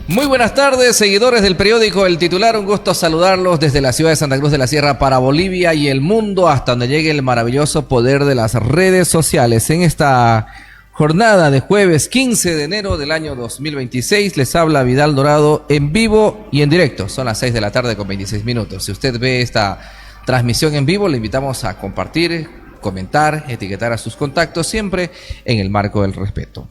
Muy buenas tardes, seguidores del periódico El Titular. Un gusto saludarlos desde la ciudad de Santa Cruz de la Sierra para Bolivia y el mundo, hasta donde llegue el maravilloso poder de las redes sociales. En esta jornada de jueves 15 de enero del año 2026, les habla Vidal Dorado en vivo y en directo. Son las 6 de la tarde con 26 minutos. Si usted ve esta transmisión en vivo, le invitamos a compartir, comentar, etiquetar a sus contactos, siempre en el marco del respeto.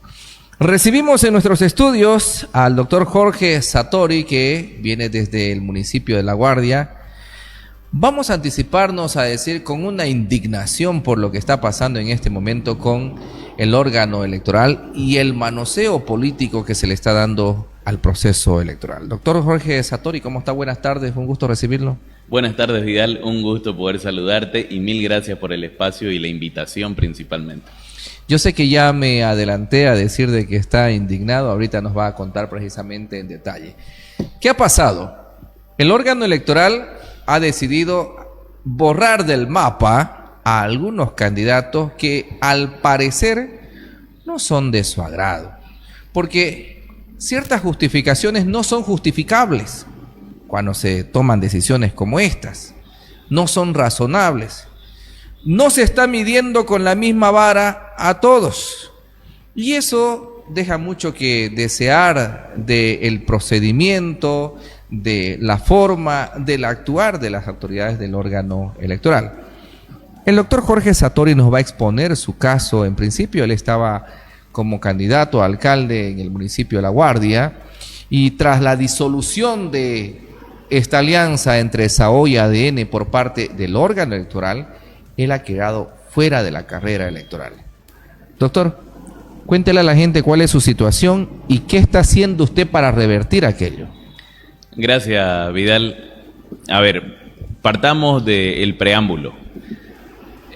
Recibimos en nuestros estudios al doctor Jorge Satori, que viene desde el municipio de La Guardia. Vamos a anticiparnos a decir con una indignación por lo que está pasando en este momento con el órgano electoral y el manoseo político que se le está dando al proceso electoral. Doctor Jorge Satori, ¿cómo está? Buenas tardes, un gusto recibirlo. Buenas tardes, Vidal, un gusto poder saludarte y mil gracias por el espacio y la invitación principalmente. Yo sé que ya me adelanté a decir de que está indignado, ahorita nos va a contar precisamente en detalle. ¿Qué ha pasado? El órgano electoral ha decidido borrar del mapa a algunos candidatos que al parecer no son de su agrado, porque ciertas justificaciones no son justificables cuando se toman decisiones como estas, no son razonables. No se está midiendo con la misma vara a todos. Y eso deja mucho que desear del procedimiento, de la forma, del actuar de las autoridades del órgano electoral. El doctor Jorge Satori nos va a exponer su caso. En principio, él estaba como candidato a alcalde en el municipio de La Guardia, y tras la disolución de esta alianza entre SAO y ADN por parte del órgano electoral, él ha quedado fuera de la carrera electoral. Doctor, cuéntele a la gente cuál es su situación y qué está haciendo usted para revertir aquello. Gracias, Vidal. A ver, partamos del preámbulo.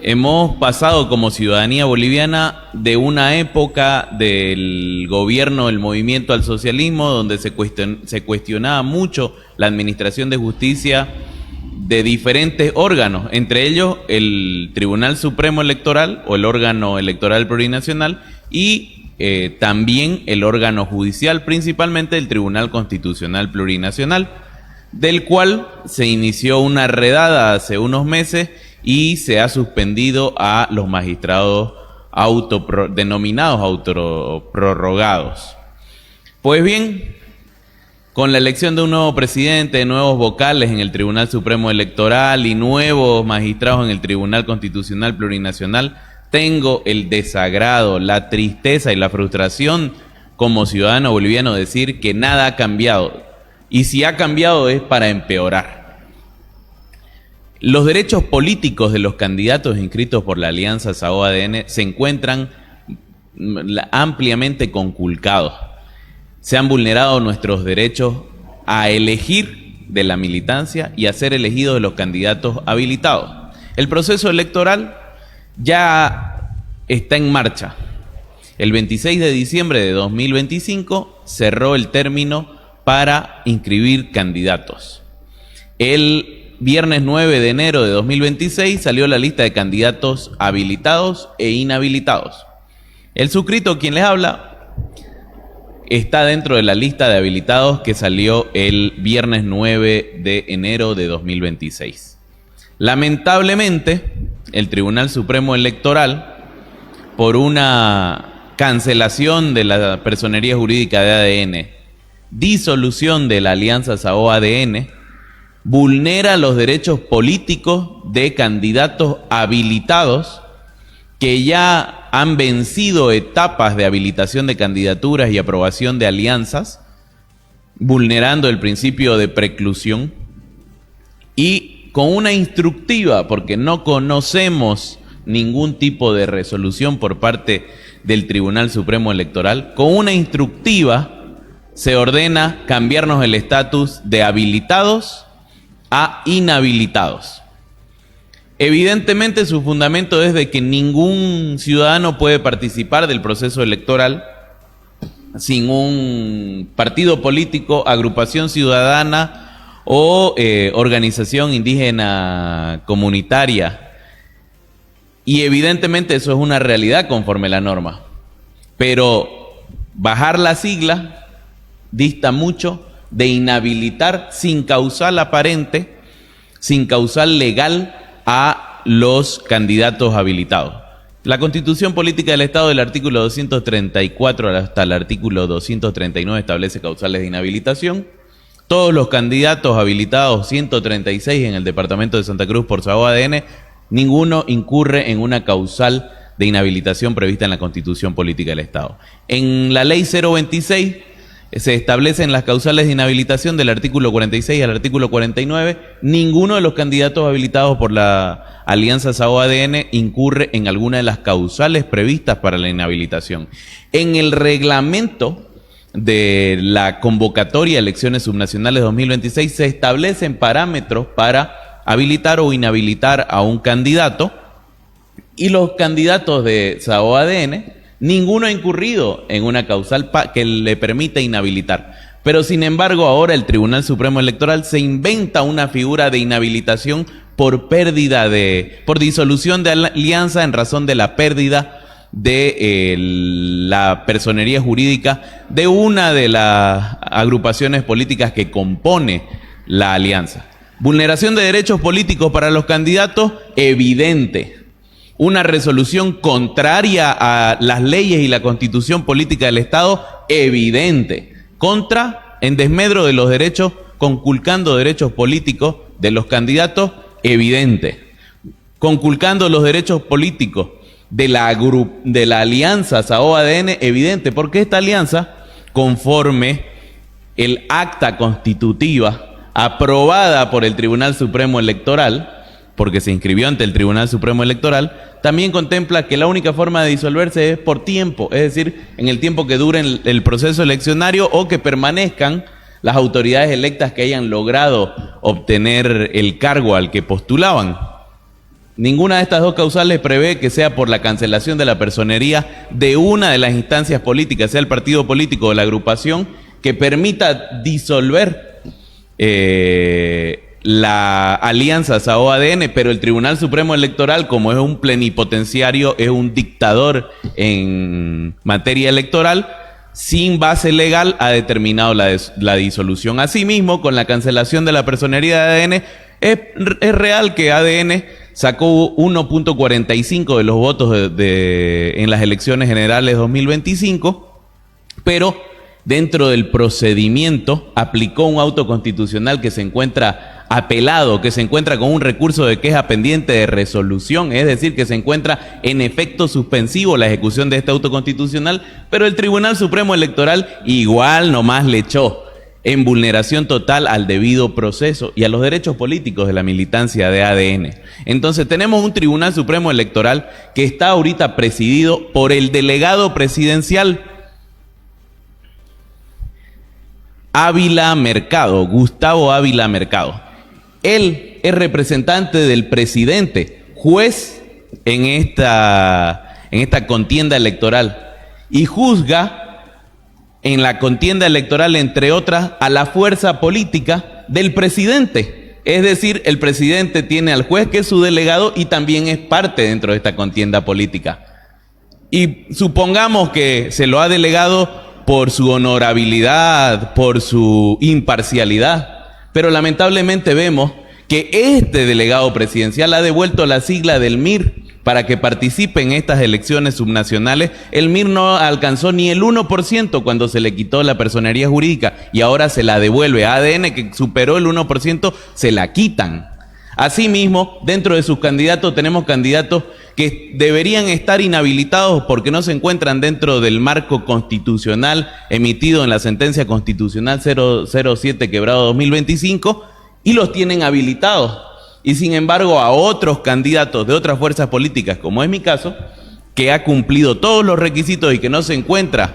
Hemos pasado como ciudadanía boliviana de una época del gobierno del movimiento al socialismo, donde se cuestionaba mucho la administración de justicia de diferentes órganos, entre ellos el Tribunal Supremo Electoral o el órgano electoral plurinacional y también el órgano judicial, principalmente el Tribunal Constitucional Plurinacional, del cual se inició una redada hace unos meses y se ha suspendido a los magistrados denominados autoprorrogados. Pues bien, con la elección de un nuevo presidente, de nuevos vocales en el Tribunal Supremo Electoral y nuevos magistrados en el Tribunal Constitucional Plurinacional, tengo el desagrado, la tristeza y la frustración como ciudadano boliviano de decir que nada ha cambiado. Y si ha cambiado es para empeorar. Los derechos políticos de los candidatos inscritos por la Alianza SAO-ADN se encuentran ampliamente conculcados. Se han vulnerado nuestros derechos a elegir de la militancia y a ser elegidos de los candidatos habilitados. El proceso electoral ya está en marcha. El 26 de diciembre de 2025 cerró el término para inscribir candidatos. El viernes 9 de enero de 2026 salió la lista de candidatos habilitados e inhabilitados. El suscrito, quien les habla, está dentro de la lista de habilitados que salió el viernes 9 de enero de 2026. Lamentablemente, el Tribunal Supremo Electoral, por una cancelación de la personería jurídica de ADN, disolución de la Alianza SAO-ADN, vulnera los derechos políticos de candidatos habilitados que ya han vencido etapas de habilitación de candidaturas y aprobación de alianzas, vulnerando el principio de preclusión, y con una instructiva, porque no conocemos ningún tipo de resolución por parte del Tribunal Supremo Electoral, con una instructiva se ordena cambiarnos el estatus de habilitados a inhabilitados. Evidentemente su fundamento es de que ningún ciudadano puede participar del proceso electoral sin un partido político, agrupación ciudadana o organización indígena comunitaria. Y evidentemente eso es una realidad conforme a la norma. Pero bajar la sigla dista mucho de inhabilitar sin causal aparente, sin causal legal a los candidatos habilitados. La Constitución Política del Estado, del artículo 234 hasta el artículo 239, establece causales de inhabilitación. Todos los candidatos habilitados, 136 en el departamento de Santa Cruz por Saó ADN, ninguno incurre en una causal de inhabilitación prevista en la Constitución Política del Estado. En la Ley 026 se establecen las causales de inhabilitación del artículo 46 al artículo 49. Ninguno de los candidatos habilitados por la Alianza Saó ADN incurre en alguna de las causales previstas para la inhabilitación. En el reglamento de la convocatoria de elecciones subnacionales 2026 se establecen parámetros para habilitar o inhabilitar a un candidato, y los candidatos de Saó ADN, ninguno ha incurrido en una causal que le permita inhabilitar. Pero sin embargo, ahora el Tribunal Supremo Electoral se inventa una figura de inhabilitación por disolución de alianza en razón de la pérdida de la personería jurídica de una de las agrupaciones políticas que compone la alianza. Vulneración de derechos políticos para los candidatos, evidente. Una resolución contraria a las leyes y la Constitución Política del Estado, evidente. En desmedro de los derechos, conculcando derechos políticos de los candidatos, evidente. Conculcando los derechos políticos de la alianza Saó ADN, evidente, porque esta alianza, conforme el acta constitutiva aprobada por el Tribunal Supremo Electoral, porque se inscribió ante el Tribunal Supremo Electoral, también contempla que la única forma de disolverse es por tiempo, es decir, en el tiempo que dure el proceso eleccionario o que permanezcan las autoridades electas que hayan logrado obtener el cargo al que postulaban. Ninguna de estas dos causales prevé que sea por la cancelación de la personería de una de las instancias políticas, sea el partido político o la agrupación, que permita disolver la alianza Saó ADN, pero el Tribunal Supremo Electoral, como es un plenipotenciario, es un dictador en materia electoral, sin base legal ha determinado la disolución. Asimismo, con la cancelación de la personería de ADN, es real que ADN sacó 1.45 de los votos en las elecciones generales 2025, pero dentro del procedimiento aplicó un auto constitucional que se encuentra apelado, que se encuentra con un recurso de queja pendiente de resolución, es decir, que se encuentra en efecto suspensivo la ejecución de este auto constitucional, pero el Tribunal Supremo Electoral igual nomás le echó en vulneración total al debido proceso y a los derechos políticos de la militancia de ADN. Entonces tenemos un Tribunal Supremo Electoral que está ahorita presidido por el delegado presidencial Ávila Mercado, Gustavo Ávila Mercado. Él es representante del presidente, juez en esta contienda electoral, y juzga en la contienda electoral, entre otras, a la fuerza política del presidente. Es decir, el presidente tiene al juez que es su delegado y también es parte dentro de esta contienda política. Y supongamos que se lo ha delegado por su honorabilidad, por su imparcialidad, pero lamentablemente vemos que este delegado presidencial ha devuelto la sigla del MIR para que participe en estas elecciones subnacionales. El MIR no alcanzó ni el 1% cuando se le quitó la personería jurídica y ahora se la devuelve. A ADN, que superó el 1%, se la quitan. Asimismo, dentro de sus candidatos tenemos candidatos que deberían estar inhabilitados porque no se encuentran dentro del marco constitucional emitido en la sentencia constitucional 007/2025 y los tienen habilitados. Y sin embargo a otros candidatos de otras fuerzas políticas, como es mi caso, que ha cumplido todos los requisitos y que no se encuentra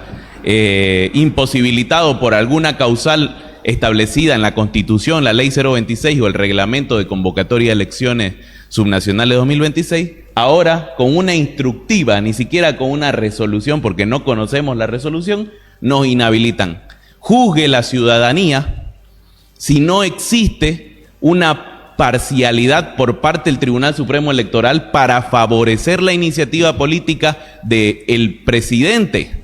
imposibilitado por alguna causal establecida en la Constitución, la Ley 026 o el Reglamento de Convocatoria de Elecciones Subnacionales 2026, ahora con una instructiva, ni siquiera con una resolución, porque no conocemos la resolución, nos inhabilitan. Juzgue la ciudadanía si no existe una parcialidad por parte del Tribunal Supremo Electoral para favorecer la iniciativa política del presidente.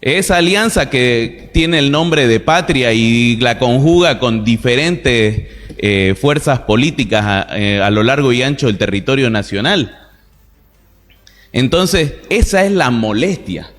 Esa alianza que tiene el nombre de patria y la conjuga con diferentes fuerzas políticas a lo largo y ancho del territorio nacional. Entonces, esa es la molestia.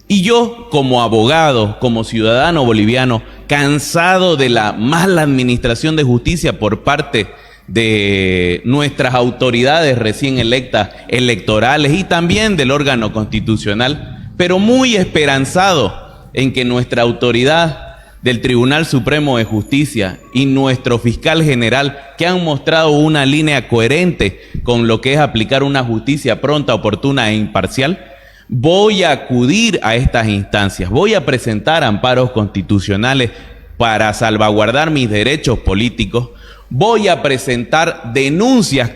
Y yo, como abogado, como ciudadano boliviano, cansado de la mala administración de justicia por parte de nuestras autoridades recién electas, electorales y también del órgano constitucional, pero muy esperanzado en que nuestra autoridad del Tribunal Supremo de Justicia y nuestro fiscal general, que han mostrado una línea coherente con lo que es aplicar una justicia pronta, oportuna e imparcial, voy a acudir a estas instancias, voy a presentar amparos constitucionales para salvaguardar mis derechos políticos, voy a presentar denuncias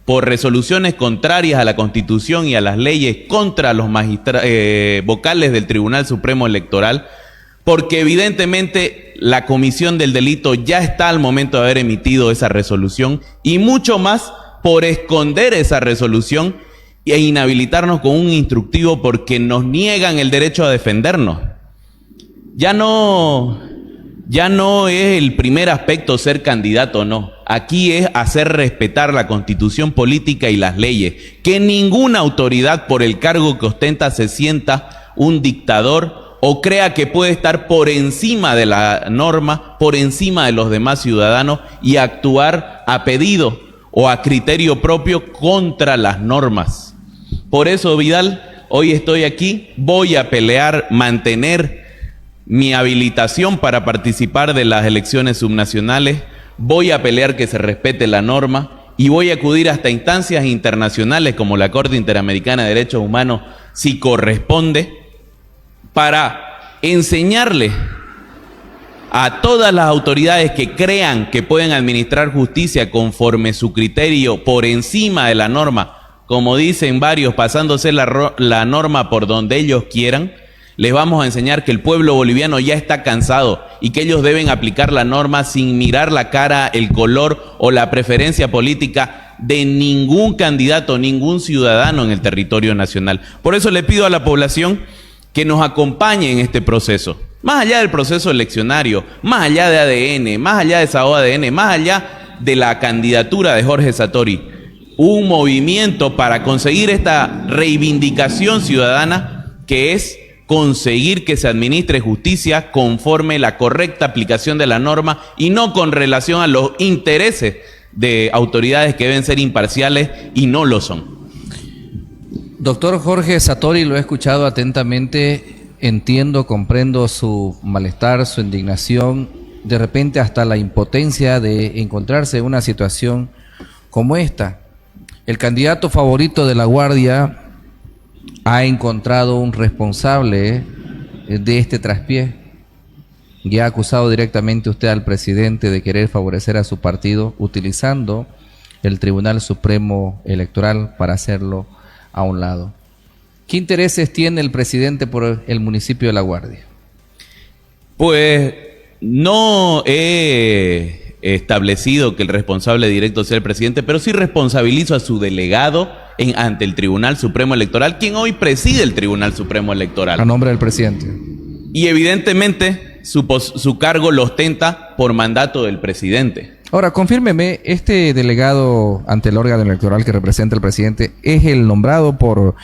por resoluciones contrarias a la Constitución y a las leyes contra los vocales del Tribunal Supremo Electoral, porque evidentemente la comisión del delito ya está al momento de haber emitido esa resolución y mucho más por esconder esa resolución e inhabilitarnos con un instructivo porque nos niegan el derecho a defendernos. Ya no es el primer aspecto ser candidato o no. Aquí es hacer respetar la Constitución política y las leyes. Que ninguna autoridad por el cargo que ostenta se sienta un dictador o crea que puede estar por encima de la norma, por encima de los demás ciudadanos y actuar a pedido o a criterio propio contra las normas. Por eso, Vidal, hoy estoy aquí, voy a pelear, mantener mi habilitación para participar de las elecciones subnacionales, voy a pelear que se respete la norma y voy a acudir hasta instancias internacionales como la Corte Interamericana de Derechos Humanos, si corresponde, para enseñarle a todas las autoridades que crean que pueden administrar justicia conforme su criterio por encima de la norma, como dicen varios, pasándose la norma por donde ellos quieran, les vamos a enseñar que el pueblo boliviano ya está cansado y que ellos deben aplicar la norma sin mirar la cara, el color o la preferencia política de ningún candidato, ningún ciudadano en el territorio nacional. Por eso le pido a la población que nos acompañe en este proceso. Más allá del proceso eleccionario, más allá de ADN, más allá de Sao ADN, más allá de la candidatura de Jorge Satori, un movimiento para conseguir esta reivindicación ciudadana que es conseguir que se administre justicia conforme la correcta aplicación de la norma y no con relación a los intereses de autoridades que deben ser imparciales y no lo son. Doctor Jorge Satori, lo he escuchado atentamente, entiendo, comprendo su malestar, su indignación, de repente hasta la impotencia de encontrarse en una situación como esta. El candidato favorito de La Guardia ha encontrado un responsable de este traspié y ha acusado directamente usted al presidente de querer favorecer a su partido utilizando el Tribunal Supremo Electoral para hacerlo a un lado. ¿Qué intereses tiene el presidente por el municipio de La Guardia? Pues no he establecido que el responsable directo sea el presidente, pero sí responsabilizo a su delegado ante el Tribunal Supremo Electoral, quien hoy preside el Tribunal Supremo Electoral. A nombre del presidente. Y evidentemente su cargo lo ostenta por mandato del presidente. Ahora, confírmeme, ¿este delegado ante el órgano electoral que representa el presidente es el nombrado por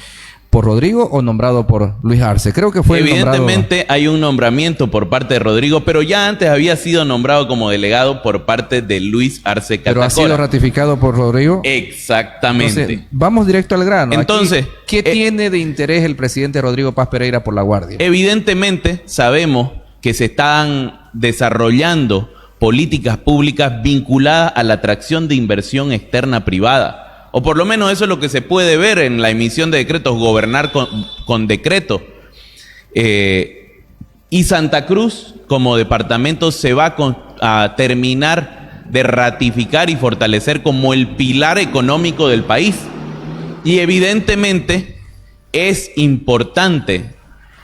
Rodrigo o nombrado por Luis Arce? Creo que fue evidentemente hay un nombramiento por parte de Rodrigo, pero ya antes había sido nombrado como delegado por parte de Luis Arce Catacora. ¿Pero ha sido ratificado por Rodrigo? Exactamente. Entonces, vamos directo al grano. Entonces, aquí, ¿qué tiene de interés el presidente Rodrigo Paz Pereira por La Guardia? Evidentemente sabemos que se están desarrollando políticas públicas vinculadas a la atracción de inversión externa privada. O por lo menos eso es lo que se puede ver en la emisión de decretos, gobernar con decreto. Y Santa Cruz, como departamento, se va a terminar de ratificar y fortalecer como el pilar económico del país. Y evidentemente es importante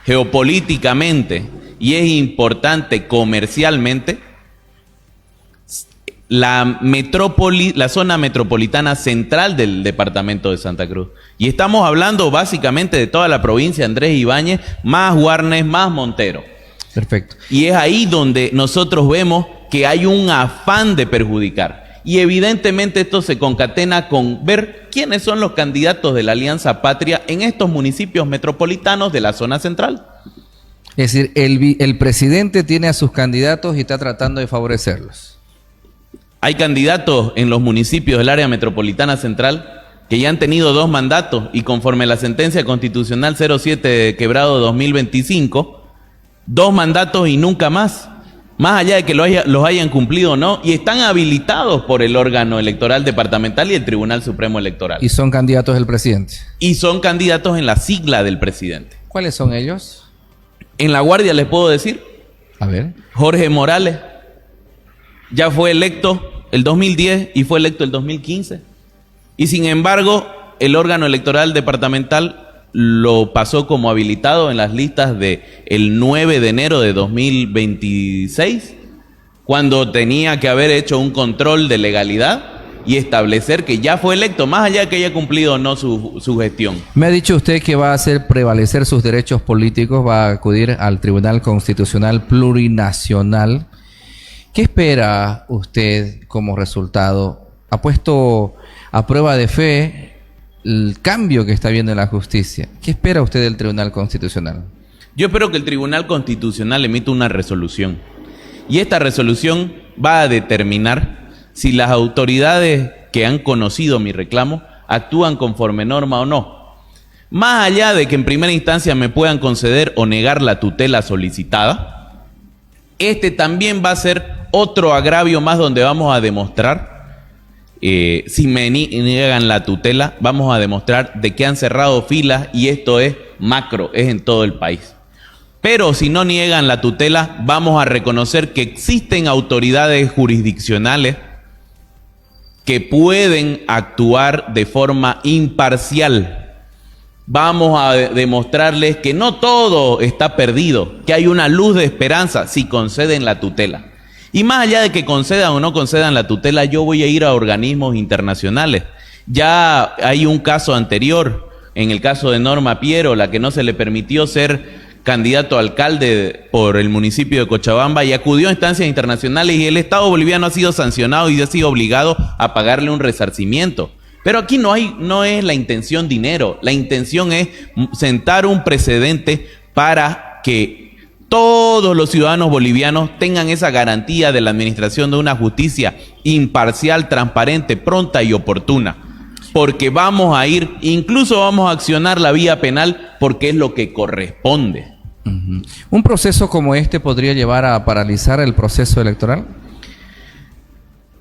geopolíticamente y es importante comercialmente la zona metropolitana central del departamento de Santa Cruz. Y estamos hablando básicamente de toda la provincia de Andrés Ibáñez, más Guarnes, más Montero. Perfecto. Y es ahí donde nosotros vemos que hay un afán de perjudicar. Y evidentemente esto se concatena con ver quiénes son los candidatos de la Alianza Patria en estos municipios metropolitanos de la zona central. Es decir, el presidente tiene a sus candidatos y está tratando de favorecerlos. Hay candidatos en los municipios del área metropolitana central que ya han tenido 2 mandatos y conforme la sentencia constitucional 07/2025, 2 mandatos y nunca más. Más allá de que los hayan cumplido o no, y están habilitados por el órgano electoral departamental y el Tribunal Supremo Electoral. Y son candidatos del presidente. Y son candidatos en la sigla del presidente. ¿Cuáles son ellos? En La Guardia les puedo decir. A ver. Jorge Morales. Ya fue electo el 2010 y fue electo el 2015. Y sin embargo, el órgano electoral departamental lo pasó como habilitado en las listas de el 9 de enero de 2026, cuando tenía que haber hecho un control de legalidad y establecer que ya fue electo, más allá de que haya cumplido o no su gestión. Me ha dicho usted que va a hacer prevalecer sus derechos políticos, va a acudir al Tribunal Constitucional Plurinacional. ¿Qué espera usted como resultado? ¿Ha puesto a prueba de fe el cambio que está viendo en la justicia? ¿Qué espera usted del Tribunal Constitucional? Yo espero que el Tribunal Constitucional emita una resolución. Y esta resolución va a determinar si las autoridades que han conocido mi reclamo actúan conforme norma o no. Más allá de que en primera instancia me puedan conceder o negar la tutela solicitada, este también va a ser otro agravio más donde vamos a demostrar, si me niegan la tutela, vamos a demostrar de que han cerrado filas, y esto es macro, es en todo el país. Pero si no niegan la tutela, vamos a reconocer que existen autoridades jurisdiccionales que pueden actuar de forma imparcial. Vamos a demostrarles que no todo está perdido, que hay una luz de esperanza si conceden la tutela. Y más allá de que concedan o no concedan la tutela, yo voy a ir a organismos internacionales. Ya hay un caso anterior, en el caso de Norma Piero, la que no se le permitió ser candidato a alcalde por el municipio de Cochabamba, y acudió a instancias internacionales, y el Estado boliviano ha sido sancionado y ha sido obligado a pagarle un resarcimiento. Pero aquí no es la intención dinero, la intención es sentar un precedente para que todos los ciudadanos bolivianos tengan esa garantía de la administración de una justicia imparcial, transparente, pronta y oportuna. Porque vamos a ir, incluso vamos a accionar la vía penal, porque es lo que corresponde. ¿Un proceso como este podría llevar a paralizar el proceso electoral?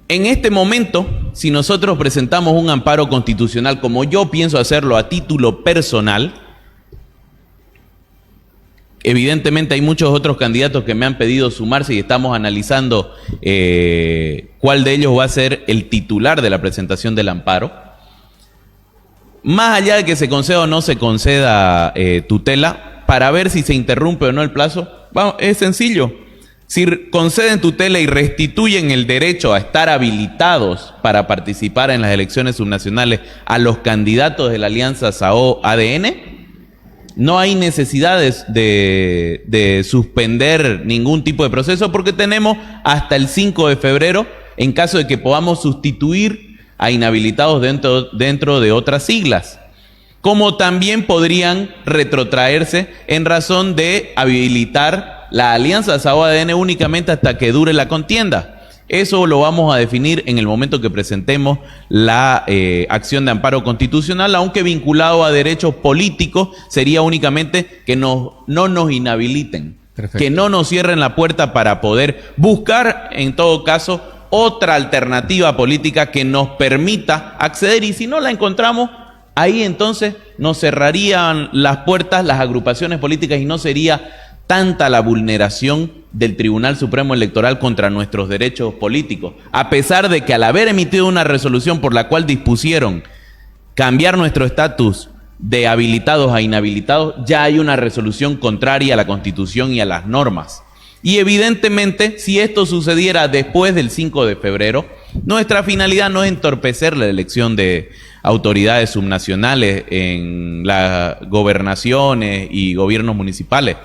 En este momento, si nosotros presentamos un amparo constitucional, como yo pienso hacerlo a título personal, evidentemente hay muchos otros candidatos que me han pedido sumarse y estamos analizando cuál de ellos va a ser el titular de la presentación del amparo. Más allá de que se conceda o no se conceda tutela, para ver si se interrumpe o no el plazo, es sencillo. Si conceden tutela y restituyen el derecho a estar habilitados para participar en las elecciones subnacionales a los candidatos de la Alianza SAO-ADN, no hay necesidades de suspender ningún tipo de proceso, porque tenemos hasta el 5 de febrero en caso de que podamos sustituir a inhabilitados dentro de otras siglas. Como también podrían retrotraerse en razón de habilitar la Alianza SAO-ADN únicamente hasta que dure la contienda. Eso lo vamos a definir en el momento que presentemos la acción de amparo constitucional, aunque vinculado a derechos políticos sería únicamente que no nos inhabiliten. Perfecto. Que no nos cierren la puerta para poder buscar, en todo caso, otra alternativa política que nos permita acceder, y si no la encontramos, ahí entonces nos cerrarían las puertas las agrupaciones políticas y no sería tanta la vulneración del Tribunal Supremo Electoral contra nuestros derechos políticos, a pesar de que al haber emitido una resolución por la cual dispusieron cambiar nuestro estatus de habilitados a inhabilitados, ya hay una resolución contraria a la Constitución y a las normas. Y evidentemente, si esto sucediera después del 5 de febrero, nuestra finalidad no es entorpecer la elección de autoridades subnacionales en las gobernaciones y gobiernos municipales,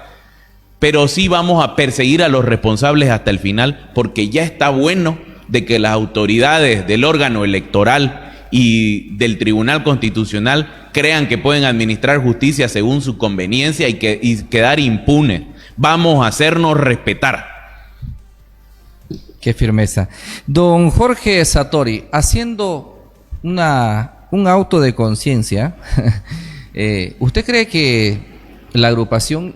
pero sí vamos a perseguir a los responsables hasta el final, porque ya está bueno de que las autoridades del órgano electoral y del Tribunal Constitucional crean que pueden administrar justicia según su conveniencia y quedar impunes. Vamos a hacernos respetar. Qué firmeza. Don Jorge Satori, haciendo un auto de conciencia, ¿usted cree que la agrupación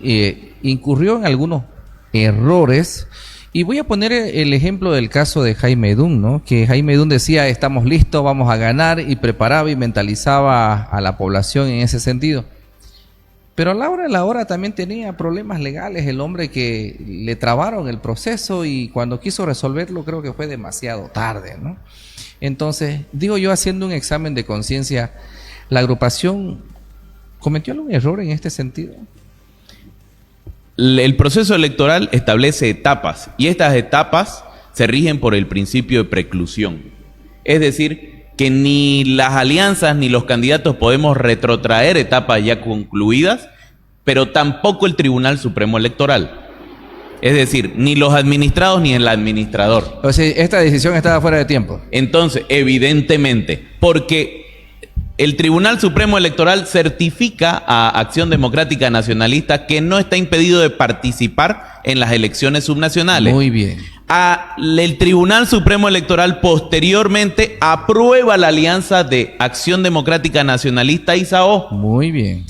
incurrió en algunos errores? Y voy a poner el ejemplo del caso de Jaime Dun, ¿no? Que Jaime Dun decía, estamos listos, vamos a ganar, y preparaba y mentalizaba a la población en ese sentido. Pero a la hora de la hora también tenía problemas legales el hombre, que le trabaron el proceso, y cuando quiso resolverlo creo que fue demasiado tarde, ¿no? Entonces, digo yo, haciendo un examen de conciencia, ¿la agrupación cometió algún error en este sentido? El proceso electoral establece etapas, y estas etapas se rigen por el principio de preclusión. Es decir, que ni las alianzas ni los candidatos podemos retrotraer etapas ya concluidas, pero tampoco el Tribunal Supremo Electoral. Es decir, ni los administrados ni el administrador. O sea, esta decisión estaba fuera de tiempo. Entonces, evidentemente, porque el Tribunal Supremo Electoral certifica a Acción Democrática Nacionalista que no está impedido de participar en las elecciones subnacionales. Muy bien. El Tribunal Supremo Electoral posteriormente aprueba la alianza de Acción Democrática Nacionalista y SAO. Muy bien.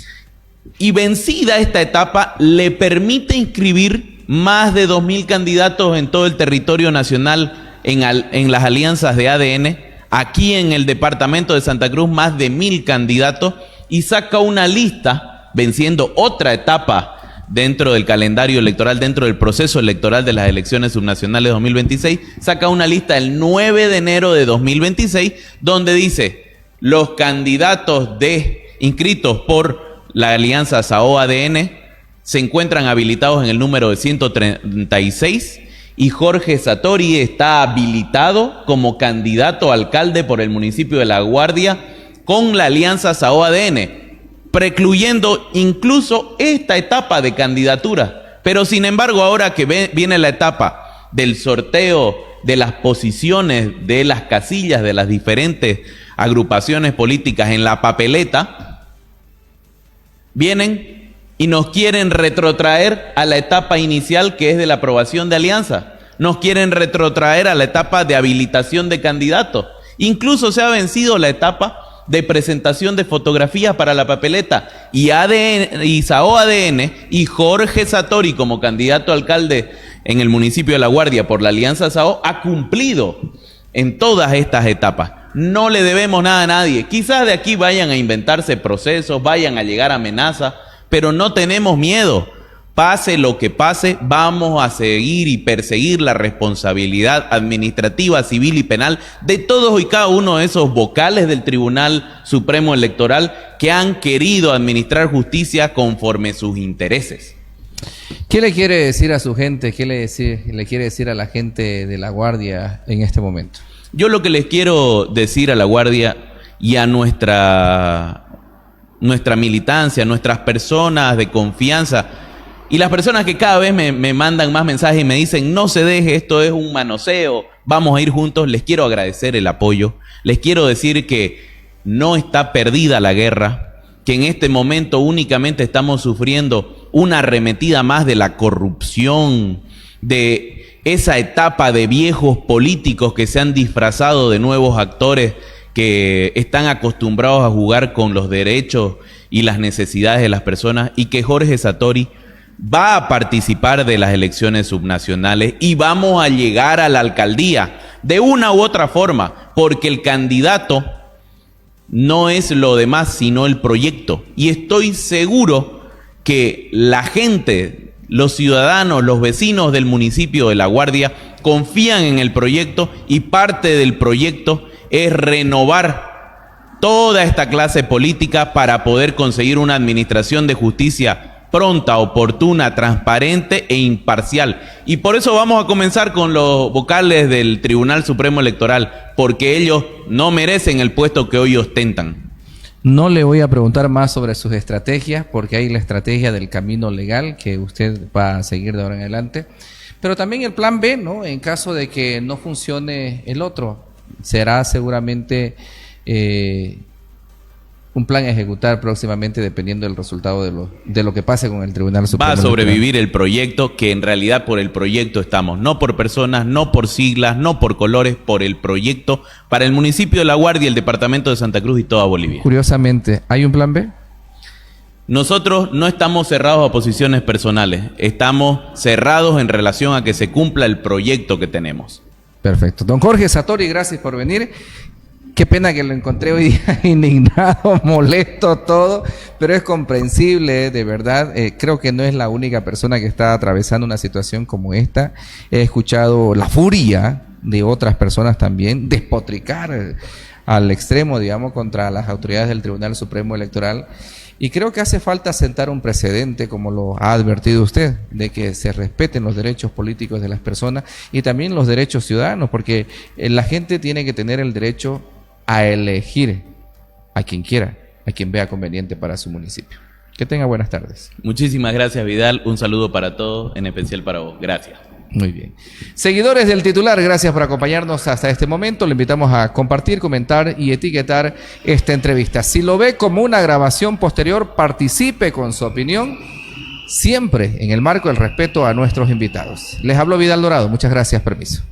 Y vencida esta etapa, le permite inscribir más de 2.000 candidatos en todo el territorio nacional en las alianzas de ADN. Aquí en el departamento de Santa Cruz, más de 1.000 candidatos, y saca una lista, venciendo otra etapa dentro del calendario electoral, dentro del proceso electoral de las elecciones subnacionales 2026, saca una lista el 9 de enero de 2026, donde dice, los candidatos inscritos por la alianza SAO-ADN se encuentran habilitados en el número de 136, y Jorge Satori está habilitado como candidato a alcalde por el municipio de La Guardia con la alianza SAO-ADN, precluyendo incluso esta etapa de candidatura. Pero sin embargo, ahora que viene la etapa del sorteo de las posiciones de las casillas de las diferentes agrupaciones políticas en la papeleta, vienen y nos quieren retrotraer a la etapa inicial, que es de la aprobación de alianza. Nos quieren retrotraer a la etapa de habilitación de candidatos. Incluso se ha vencido la etapa de presentación de fotografías para la papeleta. Y SAO-ADN y Jorge Satori como candidato a alcalde en el municipio de La Guardia por la alianza SAO ha cumplido en todas estas etapas. No le debemos nada a nadie. Quizás de aquí vayan a inventarse procesos, vayan a llegar amenazas, pero no tenemos miedo. Pase lo que pase, vamos a seguir y perseguir la responsabilidad administrativa, civil y penal de todos y cada uno de esos vocales del Tribunal Supremo Electoral que han querido administrar justicia conforme sus intereses. ¿Qué le quiere decir a su gente? ¿Qué le quiere decir a la gente de La Guardia en este momento? Yo lo que les quiero decir a La Guardia y a nuestra militancia, nuestras personas de confianza y las personas que cada vez me mandan más mensajes y me dicen, no se deje, esto es un manoseo, vamos a ir juntos, les quiero agradecer el apoyo, les quiero decir que no está perdida la guerra, que en este momento únicamente estamos sufriendo una arremetida más de la corrupción, de esa etapa de viejos políticos que se han disfrazado de nuevos actores que están acostumbrados a jugar con los derechos y las necesidades de las personas, y que Jorge Satori va a participar de las elecciones subnacionales y vamos a llegar a la alcaldía de una u otra forma, porque el candidato no es lo demás sino el proyecto, y estoy seguro que la gente, los ciudadanos, los vecinos del municipio de La Guardia confían en el proyecto, y parte del proyecto es renovar toda esta clase política para poder conseguir una administración de justicia pronta, oportuna, transparente e imparcial. Y por eso vamos a comenzar con los vocales del Tribunal Supremo Electoral, porque ellos no merecen el puesto que hoy ostentan. No le voy a preguntar más sobre sus estrategias, porque hay la estrategia del camino legal que usted va a seguir de ahora en adelante. Pero también el plan B, ¿no? En caso de que no funcione el otro, será seguramente un plan a ejecutar próximamente dependiendo del resultado de lo que pase con el Tribunal Supremo. Va a sobrevivir el proyecto, que en realidad por el proyecto estamos, no por personas, no por siglas, no por colores, por el proyecto para el municipio de La Guardia, el departamento de Santa Cruz y toda Bolivia. Curiosamente, ¿hay un plan B? Nosotros no estamos cerrados a posiciones personales, estamos cerrados en relación a que se cumpla el proyecto que tenemos. Perfecto. Don Jorge Satori, gracias por venir. Qué pena que lo encontré hoy día indignado, molesto, todo, pero es comprensible, de verdad. Creo que no es la única persona que está atravesando una situación como esta. He escuchado la furia de otras personas también, despotricar al extremo, digamos, contra las autoridades del Tribunal Supremo Electoral. Y creo que hace falta sentar un precedente, como lo ha advertido usted, de que se respeten los derechos políticos de las personas y también los derechos ciudadanos, porque la gente tiene que tener el derecho a elegir a quien quiera, a quien vea conveniente para su municipio. Que tenga buenas tardes. Muchísimas gracias, Vidal. Un saludo para todos, en especial para vos. Gracias. Muy bien. Seguidores del titular, gracias por acompañarnos hasta este momento. Le invitamos a compartir, comentar y etiquetar esta entrevista. Si lo ve como una grabación posterior, participe con su opinión, siempre en el marco del respeto a nuestros invitados. Les hablo Vidal Dorado. Muchas gracias. Permiso.